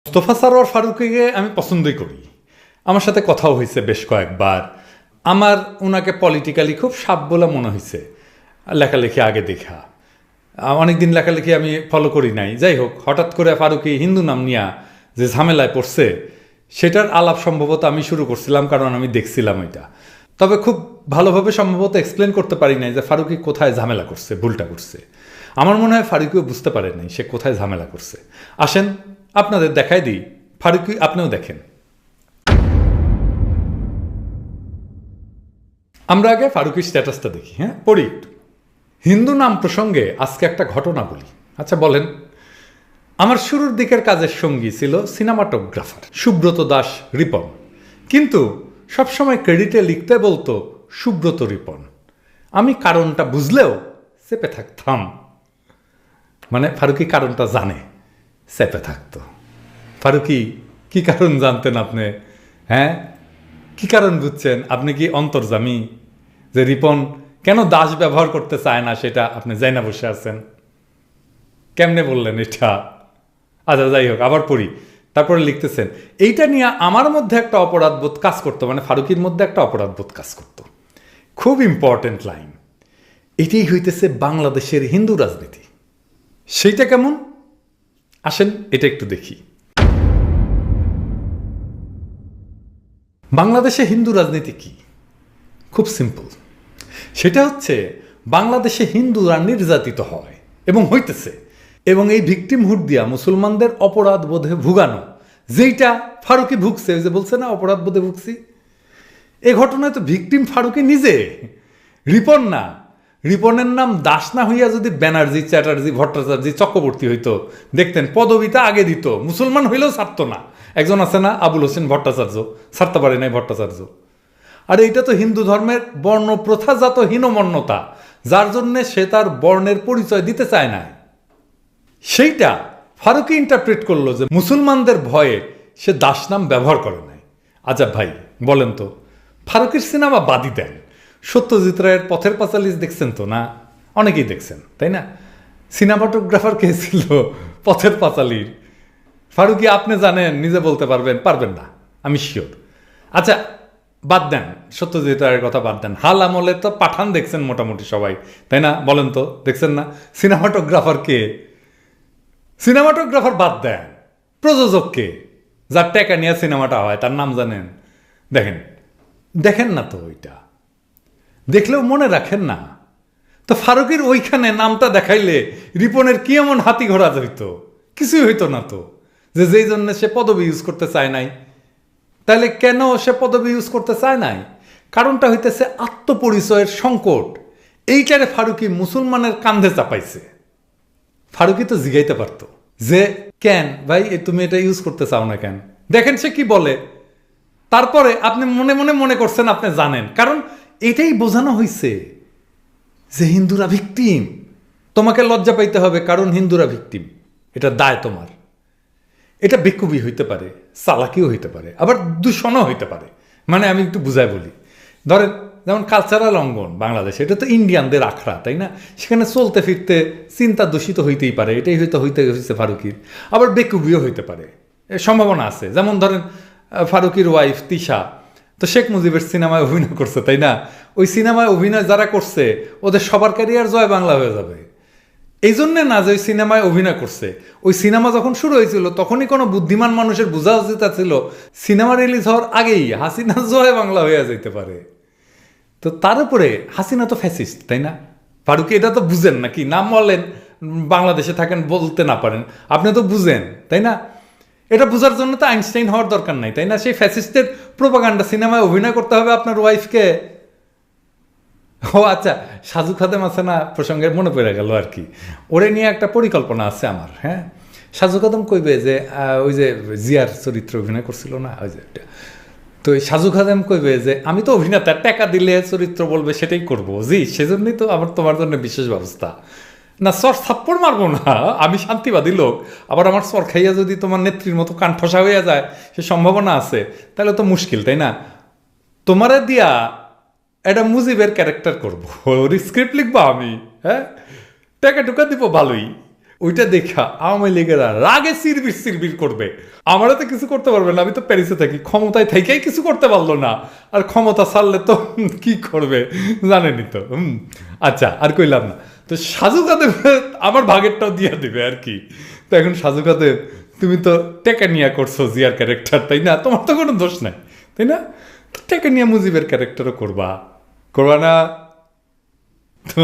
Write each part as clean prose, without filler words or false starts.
মোস্তফা সরোয়ার ফারুকীকে আমি পছন্দই করি, আমার সাথে কথাও হয়েছে বেশ কয়েকবার। আমার ওনাকে পলিটিক্যালি খুব সাপ বলে মনে হয়েছে লেখালেখি আগে দেখা। অনেকদিন লেখালেখি আমি ফলো করি নাই, যাই হোক হঠাৎ করে ফারুকী হিন্দু নাম নিয়া যে ঝামেলায় পড়ছে সেটার আলাপ সম্ভবত আমি শুরু করছিলাম, কারণ আমি দেখছিলাম ওইটা। তবে খুব ভালোভাবে সম্ভবত এক্সপ্লেন করতে পারি নাই যে ফারুকী কোথায় ঝামেলা করছে, ভুলটা করছে। আমার মনে হয় ফারুকীও বুঝতে পারে নাই সে কোথায় ঝামেলা করছে। আসেন আপনাদের দেখাই দিই, ফারুকী আপনিও দেখেন। আমরা আগে ফারুকীর স্ট্যাটাসটা দেখি, হ্যাঁ পড়ি একটু। হিন্দু নাম প্রসঙ্গে আজকে একটা ঘটনা বলি। আচ্ছা বলেন, আমার শুরুর দিকের কাজের সঙ্গী ছিল সিনেমাটোগ্রাফার সুব্রত দাস রিপন, কিন্তু সবসময় ক্রেডিটে লিখতে বলতো সুব্রত রিপন। আমি কারণটা বুঝলেও চেপে থাকতাম। মানে ফারুকী কারণটা জানে, চেপে থাকতো। ফারুকী কি কারণ জানতেন আপনি? হ্যাঁ কি কারণ বুঝছেন? আপনি কি অন্তর্যামী যে রিপন কেন দাস ব্যবহার করতে চায় না সেটা আপনি যাই না বসে আছেন? কেমনে বললেন এটা? আচ্ছা যাই হোক, আবার পড়ি। তারপরে লিখতেছেন, এইটা নিয়ে আমার মধ্যে একটা অপরাধবোধ কাজ করতো, মানে ফারুকীর মধ্যে একটা অপরাধবোধ কাজ করতো। খুব ইম্পর্টেন্ট লাইন। এটাই হইতেছে বাংলাদেশের হিন্দু রাজনীতি। সেইটা কেমন? আসেন এটা একটু দেখি। বাংলাদেশে হিন্দু রাজনীতি কি? খুব সিম্পল। সেটা হচ্ছে বাংলাদেশে হিন্দুরা নির্যাতিত হয় এবং হইতেছে, এবং এই ভিকটিমহুড দিয়া মুসলমানদের অপরাধ বোধে ভুগানো, যেইটা ফারুকী ভুগছে। ওই যে বলছে না অপরাধ বোধে ভুগছি, এ ঘটনায় তো ভিকটিম ফারুকী নিজে, রিপন না। রিপনের নাম দাস না হইয়া যদি ব্যানার্জি, চ্যাটার্জি, ভট্টাচার্য, চক্রবর্তী হইতো, দেখতেন পদবিটা আগে দিত, মুসলমান হইলেও ছাড়তো না। একজন আছে না আবুল হোসেন ভট্টাচার্য, ছাড়তে পারে নাই ভট্টাচার্য। আর এইটা তো হিন্দু ধর্মের বর্ণ প্রথাজাত হীনমন্যতা, যার জন্যে সে তার বর্ণের পরিচয় দিতে চায় না। সেইটা ফারুকী ইন্টারপ্রেট করলো যে মুসলমানদের ভয়ে সে দাস নাম ব্যবহার করে নাই। আচ্ছা ভাই বলেন তো, ফারুকীর সিনেমা বাদই দেন, সত্যজিৎ রায়ের পথের পাঁচালী দেখছেন তো? না অনেকেই দেখছেন তাই না? সিনেমাটোগ্রাফার কে ছিল পথের পাঁচালীর? ফারুকী আপনি জানেন, নিজে বলতে পারবেন? পারবেন না, আমি শিওর। আচ্ছা বাদ দেন, সত্যজিৎ রায়ের কথা বাদ দেন। হাল আমলে তো পাঠান দেখছেন মোটামুটি সবাই, তাই না? বলেন তো দেখছেন না? সিনেমাটোগ্রাফার কে? সিনেমাটোগ্রাফার বাদ দেন, প্রযোজক কে? যার টাকা নিয়ে সিনেমাটা হয় তার নাম জানেন? দেখেন, দেখেন না তো, ওইটা দেখলেও মনে রাখেন না তো। ফারুকীর ওইখানে নামটা দেখাইলে রিপনের কি এমন হাতি ঘোড়া হইত? কিছুই হইতো না তো। যেই জন্য সে পদবি ইউজ করতে চায় নাই। তাহলে কেন সে পদবি ইউজ করতে চায় নাই? কারণটা হইতেছে আত্মপরিচয়ের সংকট। এইটারে ফারুকী মুসলমানের কান্ধে চাপাইছে। ফারুকী তো জিগাইতে পারতো যে কেন ভাই তুমি এটা ইউজ করতে চাও না কেন? দেখেন সে কি বলে। তারপরে আপনি মনে মনে মনে করছেন আপনি জানেন, কারণ এটাই বোঝানো হয়েছে যে হিন্দুরা ভিকটিম। তোমাকে লজ্জা পাইতে হবে কারণ হিন্দুরা ভিকটিম, এটা দায় তোমার। এটা বেকুবি হইতে পারে, চালাকিও হইতে পারে, আবার দূষণও হইতে পারে। মানে আমি একটু বুঝাই বলি। ধরেন যেমন কালচারাল অঙ্গন বাংলাদেশে, এটা তো ইন্ডিয়ানদের আখড়া, তাই না? সেখানে চলতে ফিরতে চিন্তা দূষিত হইতেই পারে, এটাই হয়তো হইতে হয়েছে ফারুকীর। আবার বেকুবিও হইতে পারে, সম্ভাবনা আছে। যেমন ধরেন ফারুকীর ওয়াইফ তিশা তো শেখ মুজিবের সিনেমায় অভিনয় করছে, তাই না? ওই সিনেমায় অভিনয় যারা করছে ওদের সবার ক্যারিয়ার জয় বাংলা হয়ে যাবে। এই জন্যে না যে ওই সিনেমায় অভিনয় করছে, ওই সিনেমা যখন শুরু হয়েছিল তখনই কোনো বুদ্ধিমান মানুষের বোঝা উচিত ছিল সিনেমা রিলিজ হওয়ার আগেই হাসিনা জয় বাংলা হয়ে যেতে পারে। তো তার উপরে হাসিনা তো ফ্যাসিস্ট, তাই না? ফারুকী এটা তো বুঝেন নাকি? নাম বলেন, বাংলাদেশে থাকেন, বলতে না পারেন, আপনি তো বুঝেন, তাই না? এটা বোঝার জন্য তো আইনস্টাইন হওয়ার দরকার নাই, তাই না? সেই ফ্যাসিস্টের প্রোপাগান্ডা সিনেমায় অভিনয় করতে হবে আপনার ওয়াইফকে। ও আচ্ছা, সাজু খাদেম আছে না প্রসঙ্গে মনে পড়ে গেল আর কি। ওরে নিয়ে একটা পরিকল্পনা আছে আমার। হ্যাঁ, সাজু খাদেম কইবে যে ওই যে জিয়ার চরিত্র অভিনয় করছিল না, ওই যে তো ওই সাজু খাদেম কইবে যে আমি তো অভিনেতা, টাকা দিলে চরিত্র বলবে সেটাই করবো। জি, সেজন্যই তো আমার তোমার জন্য বিশেষ ব্যবস্থা। না চর থাপ্পড় মারবো না, আমি শান্তিবাদী লোক। আবার আমার চর খাইয়া যদি তোমার নেত্রীর মতো কান ঠসা হইয়া যায় সে সম্ভাবনা আছে, তাহলে তো মুশকিল, তাই না? তোমারে দিয়া একটা মুজিবের ক্যারেক্টার করবো, স্ক্রিপ্ট লিখবো আমি, হ্যাঁ, টাকা টুকা দিব ভালোই, ওইটা দেখা আওয়ামী লীগেরা রাগে সিরবির সিরবির করবে। আমারও তো কিছু করতে পারবে না, আমি তো প্যারিসে থাকি, ক্ষমতায় থেকেই কিছু করতে পারলো না, আর ক্ষমতা ছাড়লে তো কি করবে জানেনি তো। আচ্ছা, আর কইলাম না, তো সাজু কাদেব আমার ভাগেরটাও দিয়ে দেবে আর কি। তো এখন সাজু কাদেব, তুমি তো টেকা নিয়ে করছো জিয়ার ক্যারেক্টার, তাই না? তোমার তো কোনো দোষ নাই, তাই না? তো টেকা নিয়ে মুজিবের ক্যারেক্টারও করবা না? তো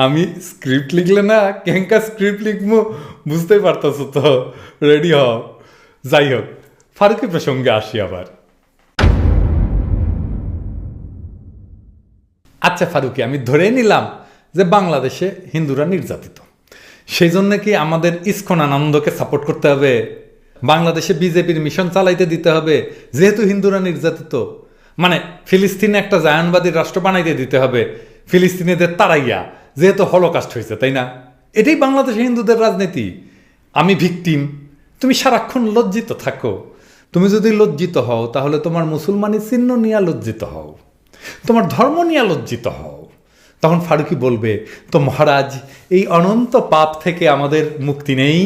আমি স্ক্রিপ্ট লিখলে না, কেঙ্কা স্ক্রিপ্ট লিখবো বুঝতেই পারতেছো তো, রেডি হও। যাই হোক, ফারুকি প্রসঙ্গে আসি আবার। আচ্ছা ফারুকি, আমি ধরে নিলাম যে বাংলাদেশে হিন্দুরা নির্যাতিত, সেই জন্য কি আমাদের ইস্কন আনন্দকে সাপোর্ট করতে হবে? বাংলাদেশে বিজেপির মিশন চালাইতে দিতে হবে যেহেতু হিন্দুরা নির্যাতিত? মানে ফিলিস্তিনে একটা জায়নবাদী রাষ্ট্র বানাইতে দিতে হবে ফিলিস্তিনিদের তাড়াইয়া, যেহেতু হলোকাস্ট হয়েছে, তাই না? এটাই বাংলাদেশে হিন্দুদের রাজনীতি। আমি ভিকটিম, তুমি সারাক্ষণ লজ্জিত থাকো। তুমি যদি লজ্জিত হও তাহলে তোমার মুসলমানি চিহ্ন নিয়ে লজ্জিত হও, তোমার ধর্ম নিয়ে লজ্জিত হও। তখন ফারুকি বলবে, তো মহারাজ এই অনন্ত পাপ থেকে আমাদের মুক্তি নেই?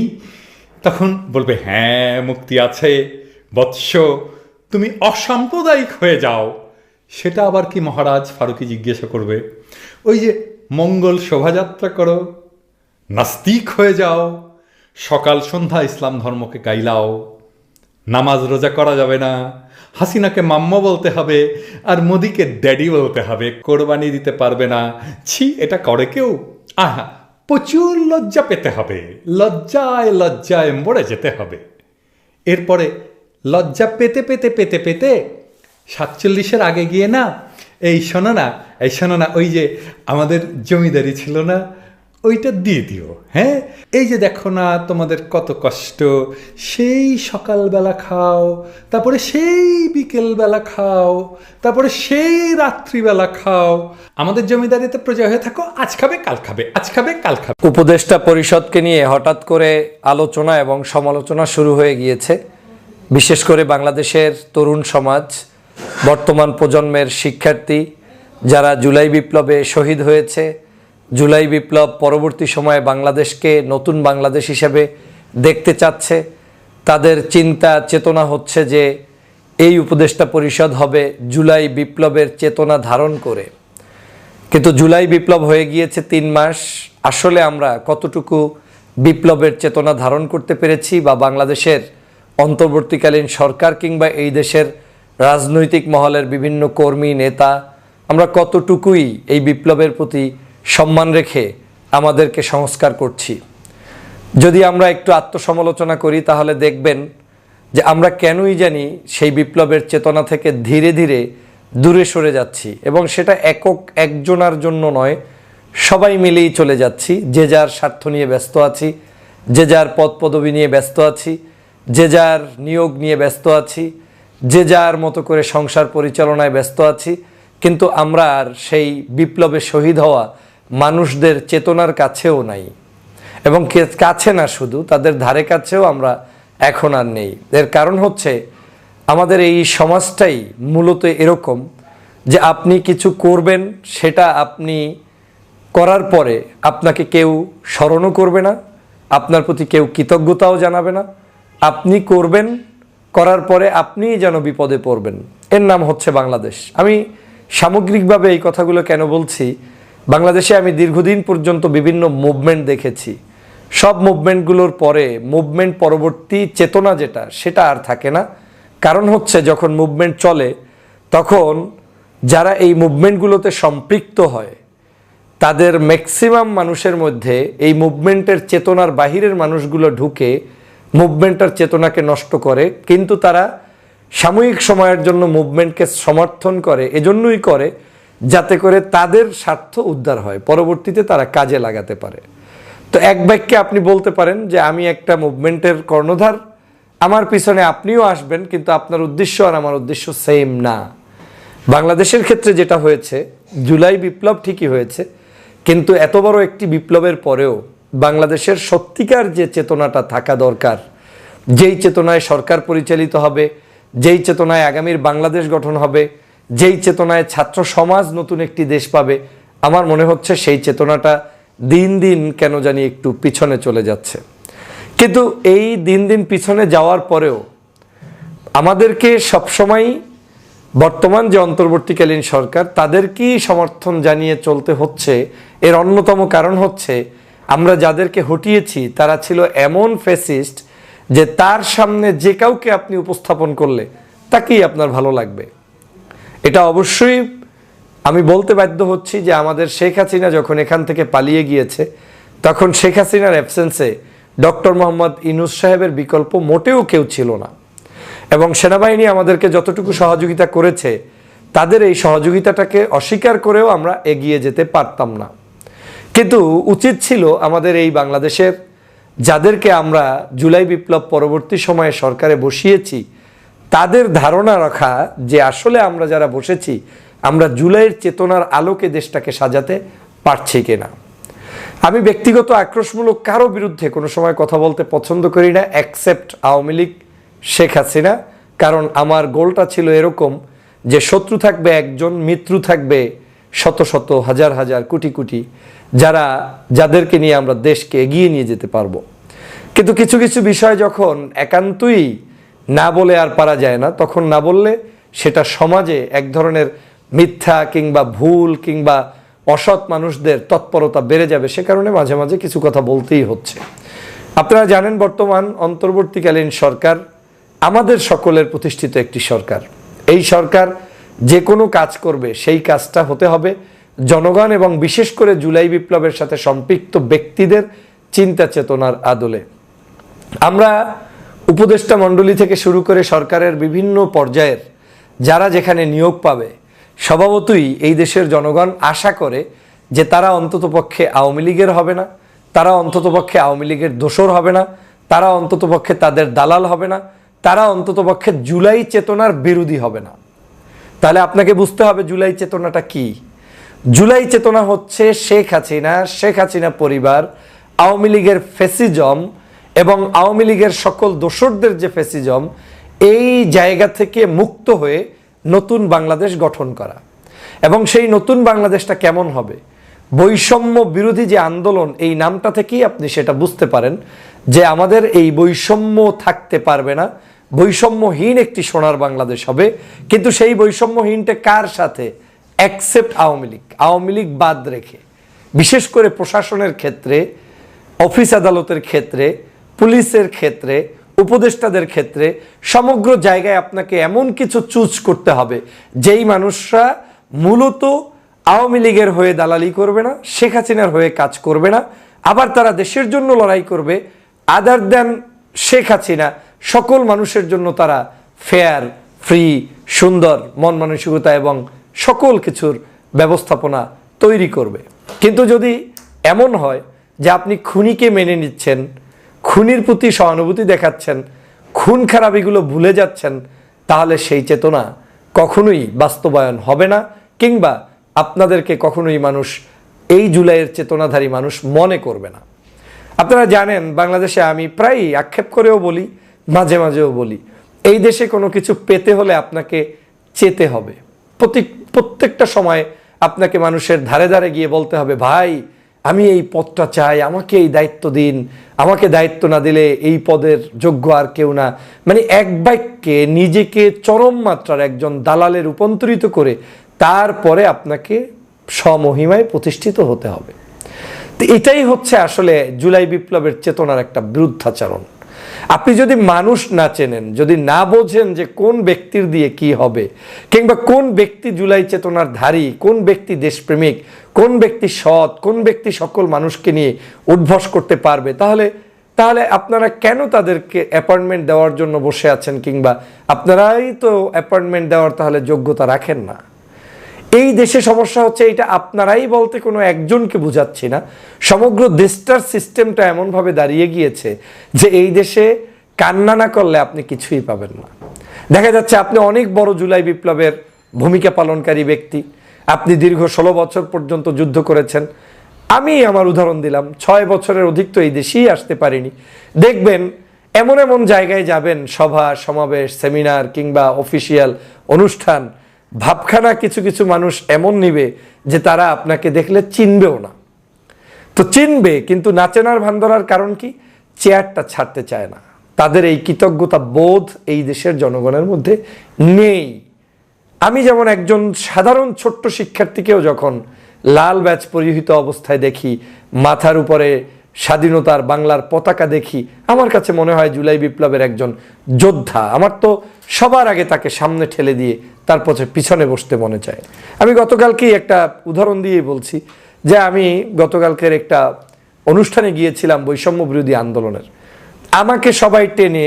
তখন বলবে, হ্যাঁ মুক্তি আছে বৎস, তুমি অসাম্প্রদায়িক হয়ে যাও। সেটা আবার কি মহারাজ? ফারুকি জিজ্ঞাসা করবে। ওই যে মঙ্গল শোভাযাত্রা করো, নাস্তিক হয়ে যাও, সকাল সন্ধ্যা ইসলাম ধর্মকে গাইলাও, নামাজ রোজা করা যাবে না, হাসিনাকে মাম্মা বলতে হবে আর মোদিকে ড্যাডি বলতে হবে, কোরবানি দিতে পারবে না, ছি এটা করে কেউ? আহা, প্রচুর লজ্জা পেতে হবে, লজ্জায় লজ্জায় মরে যেতে হবে। এরপরে লজ্জা পেতে পেতে পেতে পেতে 47-এর আগে গিয়ে না, এই শোনো না, ওই যে আমাদের জমিদারি ছিল না, ওইটা দিয়ে দিও। হ্যাঁ, এই যে দেখো না তোমাদের কত কষ্ট, সেই সকালবেলা খাও, তারপরে সেই বিকেলবেলা খাও, তারপরে সেই রাত্রিবেলা খাও, আমাদের জমিদারিতে প্রজা হয়ে থাকো, আজ খাবে কাল খাবে, আজ খাবে কাল খাবে। উপদেষ্টা পরিষদকে নিয়ে হঠাৎ করে আলোচনা এবং সমালোচনা শুরু হয়ে গিয়েছে। বিশেষ করে বাংলাদেশের তরুণ সমাজ, বর্তমান প্রজন্মের শিক্ষার্থী যারা জুলাই বিপ্লবে শহীদ হয়েছে, জুলাই বিপ্লব পরবর্তী সময়ে বাংলাদেশকে নতুন বাংলাদেশ হিসেবে দেখতে চাচ্ছে, তাদের চিন্তা চেতনা হচ্ছে যে এই উপদেষ্টা পরিষদ হবে জুলাই বিপ্লবের চেতনা ধারণ করে। কিন্তু জুলাই বিপ্লব হয়ে গিয়েছে 3 মাস, আসলে আমরা কতটুকু বিপ্লবের চেতনা ধারণ করতে পেরেছি, বা বাংলাদেশের অন্তর্বর্তীকালীন সরকার কিংবা এই দেশের রাজনৈতিক মহলের বিভিন্ন কর্মী নেতা আমরা কতটুকুই এই বিপ্লবের প্রতি সম্মান রেখে আমাদেরকে সংস্কার করছি। যদি আমরা একটু আত্মসমালোচনা করি তাহলে দেখবেন যে আমরা কেনই জানি সেই বিপ্লবের চেতনা থেকে ধীরে ধীরে দূরে সরে যাচ্ছি, এবং সেটা একজনের জন্য নয়, সবাই মিলেই চলে যাচ্ছি। যে যার স্বার্থ নিয়ে ব্যস্ত আছি, যে যার পদ পদবি নিয়ে ব্যস্ত আছি, যে যার নিয়োগ নিয়ে ব্যস্ত আছি, যে যার মতো করে সংসার পরিচালনায় ব্যস্ত আছি, কিন্তু আমরা আর সেই বিপ্লবে শহীদ হওয়া মানুষদের চেতনার কাছেও নাই, এবং কাছে না শুধু তাদের ধারে কাছেও আমরা এখন আর নেই। এর কারণ হচ্ছে আমাদের এই সমাজটাই মূলত এরকম যে আপনি কিছু করবেন, সেটা আপনি করার পরে আপনাকে কেউ স্মরণও করবে না, আপনার প্রতি কেউ কৃতজ্ঞতাও জানাবে না। আপনি করবেন, করার পরে আপনিই যেন বিপদে পড়বেন। এর নাম হচ্ছে বাংলাদেশ। আমি সামগ্রিকভাবে এই কথাগুলো কেন বলছি, বাংলাদেশে আমি দীর্ঘদিন পর্যন্ত বিভিন্ন মুভমেন্ট দেখেছি। সব মুভমেন্টগুলোর পরে মুভমেন্ট পরবর্তী চেতনা যেটা, সেটা আর থাকে না। কারণ হচ্ছে যখন মুভমেন্ট চলে তখন যারা এই মুভমেন্টগুলোতে সম্পৃক্ত হয় তাদের ম্যাক্সিমাম মানুষের মধ্যে এই মুভমেন্টের চেতনার বাহিরের মানুষগুলো ঢুকে মুভমেন্টের চেতনাকে নষ্ট করে। কিন্তু তারা সাময়িক সময়ের জন্য মুভমেন্টকে সমর্থন করে, এজন্যই করে যাতে করে তাদের স্বার্থ উদ্ধার হয়, পরবর্তীতে তারা কাজে লাগাতে পারে। তো এক বাক্যে আপনি বলতে পারেন যে আমি একটা মুভমেন্টের কর্ণধার, আমার পিছনে আপনিও আসবেন, কিন্তু আপনার উদ্দেশ্য আর আমার উদ্দেশ্য সেম না। বাংলাদেশের ক্ষেত্রে যেটা হয়েছে, জুলাই বিপ্লব ঠিকই হয়েছে, কিন্তু এত বড় একটি বিপ্লবের পরেও বাংলাদেশের সত্যিকার যে চেতনাটা থাকা দরকার, যেই চেতনায় সরকার পরিচালিত হবে, যেই চেতনায় আগামীর বাংলাদেশ গঠন হবে, যেই চেতনায় ছাত্র সমাজ নতুন একটি দেশ পাবে, আমার মনে হচ্ছে সেই চেতনাটা দিন দিন কেন জানি একটু পিছনে চলে যাচ্ছে। কিন্তু এই দিন দিন পিছনে যাওয়ার পরেও আমাদেরকে সবসময় বর্তমান যে অন্তর্বর্তীকালীন সরকার তাদেরকেই সমর্থন জানিয়ে চলতে হচ্ছে। এর অন্যতম কারণ হচ্ছে আমরা যাদেরকে হটিয়েছি তারা ছিল এমন ফ্যাসিস্ট যে তার সামনে যে কাউকে আপনি উপস্থাপন করলে তাকেই আপনার ভালো লাগবে। এটা অবশ্যই আমি বলতে বাধ্য হচ্ছি যে আমাদের শেখ হাসিনা যখন এখান থেকে পালিয়ে গিয়েছে তখন শেখ হাসিনার অ্যাবসেন্সে ডক্টর মোহাম্মদ ইউনূস সাহেবের বিকল্প মোটেও কেউ ছিল না, এবং সেনাবাহিনী আমাদেরকে যতটুকু সহযোগিতা করেছে তাদের এই সহযোগিতাটাকে অস্বীকার করেও আমরা এগিয়ে যেতে পারতাম না। কিন্তু উচিত ছিল আমাদের এই বাংলাদেশের যাদেরকে আমরা জুলাই বিপ্লব পরবর্তী সময়ে সরকারে বসিয়েছি তাদের ধারণা রাখা যে আসলে আমরা যারা বসেছি আমরা জুলাইয়ের চেতনার আলোকে দেশটাকে সাজাতে পারছি কিনা। আমি ব্যক্তিগত আক্রোশমূলক কারো বিরুদ্ধে কোনো সময় কথা বলতে পছন্দ করি না অ্যাকসেপ্ট আওয়ামী লীগ, শেখ হাসিনা। কারণ আমার গোলটা ছিল এরকম যে শত্রু থাকবে একজন, মিত্র থাকবে শত শত, হাজার হাজার, কোটি কোটি, যাদেরকে নিয়ে আমরা দেশকে এগিয়ে নিয়ে যেতে পারবো। কিন্তু কিছু কিছু বিষয় যখন একান্তই না বলে আর পারা যায় না, তখন না বললে সেটা সমাজে এক ধরনের মিথ্যা কিংবা ভুল কিংবা অসৎ মানুষদের তৎপরতা বেড়ে যাবে। সে কারণে মাঝে মাঝে কিছু কথা বলতেই হচ্ছে। আপনারা জানেন বর্তমান অন্তর্বর্তীকালীন সরকার আমাদের সকলের প্রতিষ্ঠিত একটি সরকার। এই সরকার যে কোনো কাজ করবে সেই কাজটা হতে হবে জনগণ এবং বিশেষ করে জুলাই বিপ্লবের সাথে সম্পৃক্ত ব্যক্তিদের চিন্তা চেতনার আদলে। আমরা উপদেষ্টা মণ্ডলী থেকে শুরু করে সরকারের বিভিন্ন পর্যায়ের যারা যেখানে নিয়োগ পাবে স্বভাবতই এই দেশের জনগণ আশা করে যে তারা অন্ততপক্ষে আওয়ামী লীগের হবে না, তারা অন্ততপক্ষে আওয়ামী লীগের দোসর হবে না, তারা অন্ততপক্ষে তাদের দালাল হবে না, তারা অন্ততপক্ষে জুলাই চেতনার বিরোধী হবে না। তাহলে আপনাকে বুঝতে হবে জুলাই চেতনাটা কি। জুলাই চেতনা হচ্ছে শেখ হাসিনা পরিবার, আওয়ামী লীগের ফ্যাসিজম এবং আওয়ামী লীগের সকল দোসরদের যে ফ্যাসিজম, এই জায়গা থেকে মুক্ত হয়ে নতুন বাংলাদেশ গঠন করা। এবং সেই নতুন বাংলাদেশটা কেমন হবে, বৈষম্য বিরোধী যে আন্দোলন, এই নামটা থেকেই আপনি সেটা বুঝতে পারেন যে আমাদের এই বৈষম্য থাকতে পারবে না, বৈষম্যহীন একটি সোনার বাংলাদেশ হবে। কিন্তু সেই বৈষম্যহীনটা কার সাথে? অ্যাকসেপ্ট আওয়ামী লীগ বাদ রেখে, বিশেষ করে প্রশাসনের ক্ষেত্রে, অফিস আদালতের ক্ষেত্রে, পুলিশের ক্ষেত্রে, উপদেষ্টাদের ক্ষেত্রে, সমগ্র জায়গায় আপনাকে এমন কিছু চুজ করতে হবে যেই মানুষরা মূলত আওয়ামী লীগের হয়ে দালালি করবে না, শেখ হাসিনার হয়ে কাজ করবে না, আবার তারা দেশের জন্য লড়াই করবে। আদার দ্যান শেখ হাসিনা সকল মানুষের জন্য তারা ফেয়ার, ফ্রি, সুন্দর মন মানসিকতা এবং সকল কিছুর ব্যবস্থাপনা তৈরি করবে। কিন্তু যদি এমন হয় যে আপনি খুনিকে মেনে নিচ্ছেন, খুনির প্রতি সহানুভূতি দেখাচ্ছেন, খুন খারাপিগুলো ভুলে যাচ্ছেন, তাহলে সেই চেতনা কখনোই বাস্তবায়ন হবে না, কিংবা আপনাদেরকে কখনোই মানুষ, এই জুলাইয়ের চেতনাধারী মানুষ মনে করবে না। আপনারা জানেন বাংলাদেশে আমি প্রায়ই আক্ষেপ করেও বলি, মাঝে মাঝেও বলি, এই দেশে কোনো কিছু পেতে হলে আপনাকে চেতে হবে। প্রত্যেকটা সময় আপনাকে মানুষের ধারে ধারে গিয়ে বলতে হবে, ভাই আমি এই পদটা চাই, আমাকে এই দায়িত্ব দিন, আমাকে দায়িত্ব না দিলে এই পদের যোগ্য আর কেউ না। মানে এক বাক্যে নিজেকে চরম মাত্রার একজন দালালে রূপান্তরিত করে তারপরে আপনাকে স্বমহিমায় প্রতিষ্ঠিত হতে হবে। তো এটাই হচ্ছে আসলে জুলাই বিপ্লবের চেতনার একটা বিরুদ্ধাচরণ। আপনি যদি মানুষ না চেনেন, যদি না বোঝেন যে কোন ব্যক্তির দিয়ে কি হবে, কিংবা কোন ব্যক্তি জুলাই চেতনার ধারী, কোন ব্যক্তি দেশপ্রেমিক, কোন ব্যক্তি সৎ, কোন ব্যক্তি সকল মানুষকে নিয়ে উদ্ভস করতে পারবে, তাহলে আপনারা কেন তাদেরকে অ্যাপয়েন্টমেন্ট দেওয়ার জন্য বসে আছেন, কিংবা আপনারাই তো অ্যাপয়েন্টমেন্ট দেওয়ার তাহলে যোগ্যতা রাখেন না। এই দেশে সমস্যা হচ্ছে এটা আপনারাই বলতে কোনো একজনকে বুঝাচ্ছি না, সমগ্র দেশটার সিস্টেমটা এমনভাবে দাঁড়িয়ে গিয়েছে যে এই দেশে কান্না না করলে আপনি কিছুই পাবেন না। দেখা যাচ্ছে আপনি অনেক বড় জুলাই বিপ্লবের ভূমিকা পালনকারী ব্যক্তি, আপনি দীর্ঘ 16 বছর পর্যন্ত যুদ্ধ করেছেন। আমি আমার উদাহরণ দিলাম, 6 বছরের অধিক তো এই দেশেই আসতে পারিনি। দেখবেন এমন এমন জায়গায় যাবেন, সভা সমাবেশ, সেমিনার কিংবা অফিসিয়াল অনুষ্ঠান, ভাবখানা কিছু কিছু মানুষ এমন নিবে যে তারা আপনাকে দেখলে চিনবেও না। তো তো চিনবে, কিন্তু না চেনার ভান ধরার কারণ কি? চেয়ারটা ছাড়তে চায় না। তাদের এই কৃতজ্ঞতা বোধ এই দেশের জনগণের মধ্যে নেই। আমি যেমন একজন সাধারণ ছোট্ট শিক্ষার্থীকেও যখন লাল ব্যাজ পরিহিত অবস্থায় দেখি, মাথার উপরে স্বাধীনতার বাংলার পতাকা দেখি, আমার কাছে মনে হয় জুলাই বিপ্লবের একজন যোদ্ধা। আমার তো সবার আগে তাকে সামনে ঠেলে দিয়ে তারপর পিছনে বসতে মনে চায়। আমি গতকালকেই একটা উদাহরণ দিয়ে বলছি যে আমি গতকালকের একটা অনুষ্ঠানে গিয়েছিলাম বৈষম্য বিরোধী আন্দোলনের। আমাকে সবাই টেনে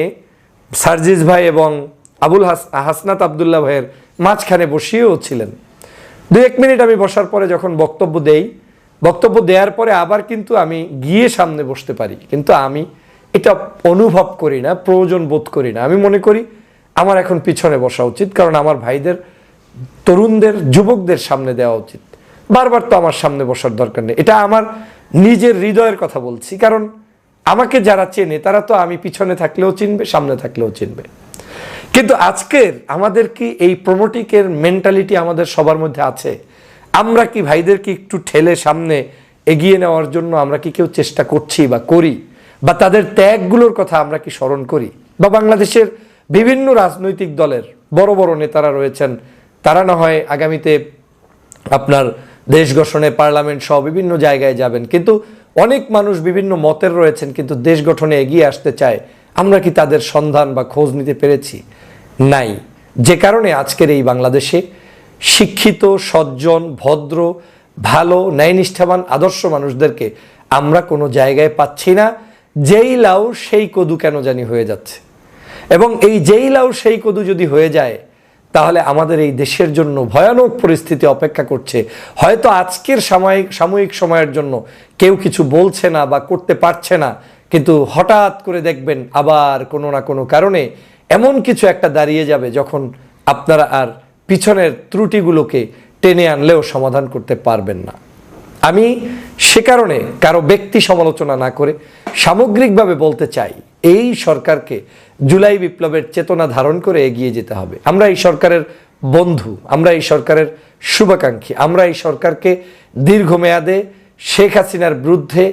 সার্জিস ভাই এবং হাসনাত আবদুল্লাহ ভাইয়ের মাঝখানে বসিয়েও ছিলেন। 2-1 মিনিট আমি বসার পরে যখন বক্তব্য দেওয়ার পরে আবার কিন্তু আমি গিয়ে সামনে বসতে পারি, কিন্তু আমি এটা অনুভব করি না, প্রয়োজন বোধ করি না। আমি মনে করি আমার এখন পিছনে বসা উচিত, কারণ আমার ভাইদের, তরুণদের, যুবকদের সামনে দেওয়া উচিত। বারবার তো আমার সামনে বসার দরকার নেই। এটা আমার নিজের হৃদয়ের কথা বলছি, কারণ আমাকে যারা চেনে তারা তো আমি পিছনে থাকলেও চিনবে, সামনে থাকলেও চিনবে। কিন্তু আজকের আমাদের কি এই প্রমোটিকের মেন্টালিটি আমাদের সবার মধ্যে আছে? আমরা কি ভাইদেরকে একটু ঠেলে সামনে এগিয়ে নেওয়ার জন্য আমরা কি কেউ চেষ্টা করছি বা করি? বা তাদের ত্যাগগুলোর কথা আমরা কি স্মরণ করি? বা বাংলাদেশের বিভিন্ন রাজনৈতিক দলের বড় বড় নেতারা রয়েছেন, তারা না হয় আগামীতে আপনার দেশ গঠনে পার্লামেন্ট সহ বিভিন্ন জায়গায় যাবেন, কিন্তু অনেক মানুষ বিভিন্ন মতের রয়েছেন কিন্তু দেশ গঠনে এগিয়ে আসতে চায়। আমরা কি তাদের সন্ধান বা খোঁজ নিতে পেরেছি? নাই। যে কারণে আজকের এই বাংলাদেশে শিক্ষিত, সজ্জন, ভদ্র, ভালো, ন্যায়নিষ্ঠাবান, আদর্শ মানুষদেরকে আমরা কোনো জায়গায় পাচ্ছি না। যেই লাউ সেই কদু কেন জানি হয়ে যাচ্ছে। এবং এই যেই লাউ সেই কদু যদি হয়ে যায়, তাহলে আমাদের এই দেশের জন্য ভয়ানক পরিস্থিতি অপেক্ষা করছে। হয়তো আজকের সাময়িক সময়ের জন্য কেউ কিছু বলছে না বা করতে পারছে না, কিন্তু হঠাৎ করে দেখবেন আবার কোনো না কোনো কারণে এমন কিছু একটা দাঁড়িয়ে যাবে যখন আপনারা আর পিছনের ত্রুটিগুলোকে টেনে আনলেও সমাধান করতে পারবেন না। আমি সে কারণে কারো ব্যক্তি সমালোচনা না করে সামগ্রিকভাবে বলতে চাই, এই সরকারকে জুলাই বিপ্লবের চেতনা ধারণ করে এগিয়ে যেতে হবে। আমরা এই সরকারের বন্ধু, আমরা এই সরকারের শুভাকাঙ্ক্ষী, আমরা এই সরকারকে দীর্ঘমেয়াদে শেখ হাসিনার বিরুদ্ধে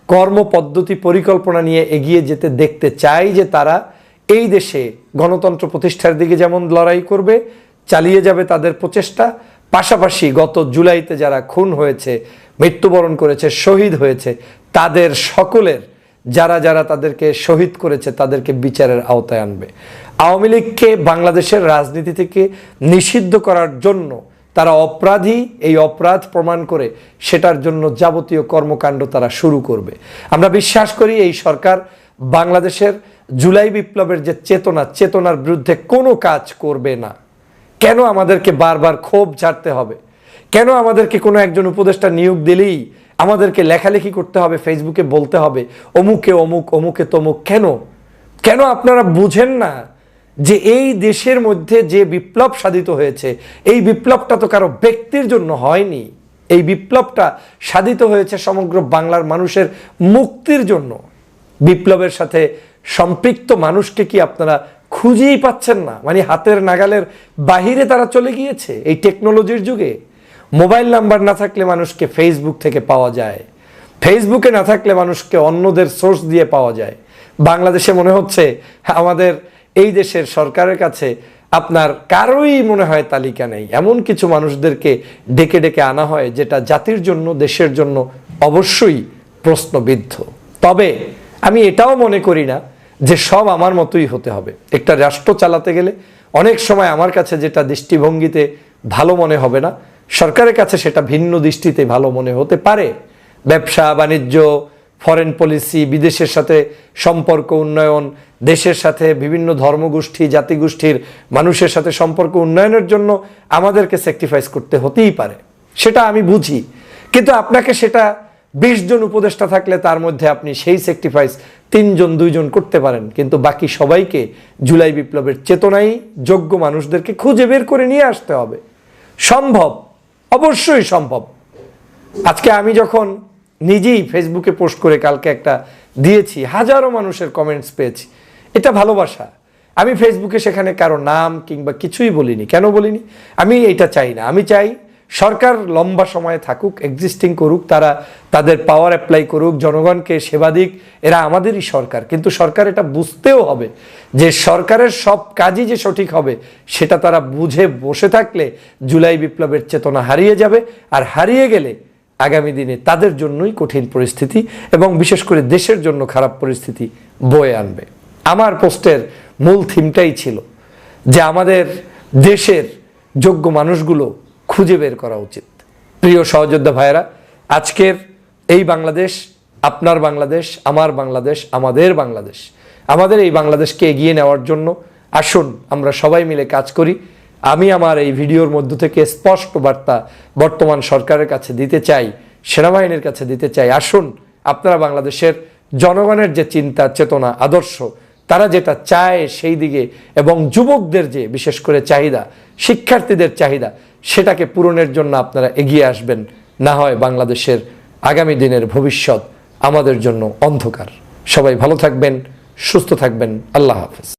কর্মপদ্ধতি পরিকল্পনা নিয়ে এগিয়ে যেতে দেখতে চাই, যে তারা এই দেশে গণতন্ত্র প্রতিষ্ঠার দিকে যেমন লড়াই করবে, চালিয়ে যাবে তাদের প্রচেষ্টা, পাশাপাশি গত জুলাইতে যারা খুন হয়েছে, মৃত্যুবরণ করেছে, শহীদ হয়েছে, তাদের সকলের যারা যারা তাদেরকে শহীদ করেছে তাদেরকে বিচারের আওতায় আনবে। আওয়ামী লীগকে বাংলাদেশের রাজনীতি থেকে নিষিদ্ধ করার জন্য তারা অপরাধী, এই অপরাধ প্রমাণ করে সেটার জন্য যাবতীয় কর্মকাণ্ড তারা শুরু করবে। আমরা বিশ্বাস করি এই সরকার বাংলাদেশের জুলাই বিপ্লবের যে চেতনার বিরুদ্ধে কোনো কাজ করবে না। কেন আমাদেরকে বারবার ক্ষোভ ঝাড়তে হবে? কেন আমাদেরকে কোনো একজন উপদেষ্টা নিয়োগ দিলেই আমাদেরকে লেখালেখি করতে হবে, ফেসবুকে বলতে হবে অমুকে অমুক, অমুকে তমুক? কেন আপনারা বুঝেন না যে এই দেশের মধ্যে যে বিপ্লব সাধিত হয়েছে, এই বিপ্লবটা তো কারো ব্যক্তির জন্য হয়নি। এই বিপ্লবটা সাধিত হয়েছে সমগ্র বাংলার মানুষের মুক্তির জন্য। বিপ্লবের সাথে সম্পৃক্ত মানুষকে কি আপনারা খুঁজেই পাচ্ছেন না? মানে হাতের নাগালের বাহিরে তারা চলে গিয়েছে। এই টেকনোলজির যুগে মোবাইল নাম্বার না থাকলে মানুষকে ফেসবুক থেকে পাওয়া যায়, ফেসবুকে না থাকলে মানুষকে অন্যদের সোর্স দিয়ে পাওয়া যায়। বাংলাদেশে মনে হচ্ছে আমাদের এই দেশের সরকারের কাছে আপনার কারোই মনে হয় তালিকা নেই। এমন কিছু মানুষদেরকে ডেকে ডেকে আনা হয় যেটা জাতির জন্য, দেশের জন্য অবশ্যই প্রশ্নবিদ্ধ। তবে আমি এটাও মনে করি না যে সব আমার মতোই হতে হবে। একটা রাষ্ট্র চালাতে গেলে অনেক সময় আমার কাছে যেটা দৃষ্টিভঙ্গিতে ভালো মনে হবে না, সরকারের কাছে সেটা ভিন্ন দৃষ্টিতে ভালো মনে হতে পারে। ব্যবসা বাণিজ্য, ফরেন পলিসি, বিদেশের সাথে সম্পর্ক উন্নয়ন, দেশের সাথে বিভিন্ন ধর্মগোষ্ঠী, জাতিগোষ্ঠীর মানুষের সাথে সম্পর্ক উন্নয়নের জন্য আমাদেরকে স্যাক্রিফাইস করতে হতেই পারে, সেটা আমি বুঝি। কিন্তু আপনাকে সেটা 20 জন উপদেষ্টা থাকলে তার মধ্যে আপনি সেই স্যাক্রিফাইস 3 জন 2 জন করতে পারেন, কিন্তু বাকি সবাইকে জুলাই বিপ্লবের চেতনায় যোগ্য মানুষদেরকে খুঁজে বের করে নিয়ে আসতে হবে। সম্ভব, অবশ্যই সম্ভব। আজকে আমি যখন নিজেই ফেসবুকে পোস্ট করে কালকে একটা দিয়েছি, হাজারো মানুষের কমেন্টস পেয়েছি। এটা ভালোবাসা। আমি ফেসবুকে সেখানে কারো নাম কিংবা কিছুই বলিনি। কেন বলিনি? আমি এটা চাই না। আমি চাই সরকার লম্বা সময় থাকুক, এক্সিস্টিং করুক, তারা তাদের পাওয়ার অ্যাপ্লাই করুক, জনগণকে সেবা দিক, এরা আমাদেরই সরকার। কিন্তু সরকার এটা বুঝতেও হবে যে সরকারের সব কাজই যে সঠিক হবে সেটা তারা বুঝে বসে থাকলে জুলাই বিপ্লবের চেতনা হারিয়ে যাবে, আর হারিয়ে গেলে আগামী দিনে তাদের জন্যই কঠিন পরিস্থিতি এবং বিশেষ করে দেশের জন্য খারাপ পরিস্থিতি বয়ে আনবে। আমার পোস্টের মূল থিমটাই ছিল যে আমাদের দেশের যোগ্য মানুষগুলো খুঁজে বের করা উচিত। প্রিয় সহযোদ্ধা ভাইয়েরা, আজকের এই বাংলাদেশ আপনার বাংলাদেশ, আমার বাংলাদেশ, আমাদের বাংলাদেশ। আমাদের এই বাংলাদেশকে এগিয়ে নেওয়ার জন্য আসুন আমরা সবাই মিলে কাজ করি। আমি আমার এই ভিডিওর মধ্য থেকে স্পষ্ট বার্তা বর্তমান সরকারের কাছে দিতে চাই, সেনাবাহিনীর কাছে দিতে চাই, আসুন আপনারা বাংলাদেশের জনগণের যে চিন্তা, চেতনা, আদর্শ, তারা যেটা চায় সেই দিকে, এবং যুবকদের যে বিশেষ করে চাহিদা, শিক্ষার্থীদের চাহিদা, সেটাকে পূরণের জন্য আপনারা এগিয়ে আসবেন। না হয় বাংলাদেশের আগামী দিনের ভবিষ্যৎ আমাদের জন্য অন্ধকার। সবাই ভালো থাকবেন, সুস্থ থাকবেন। আল্লাহ হাফেজ।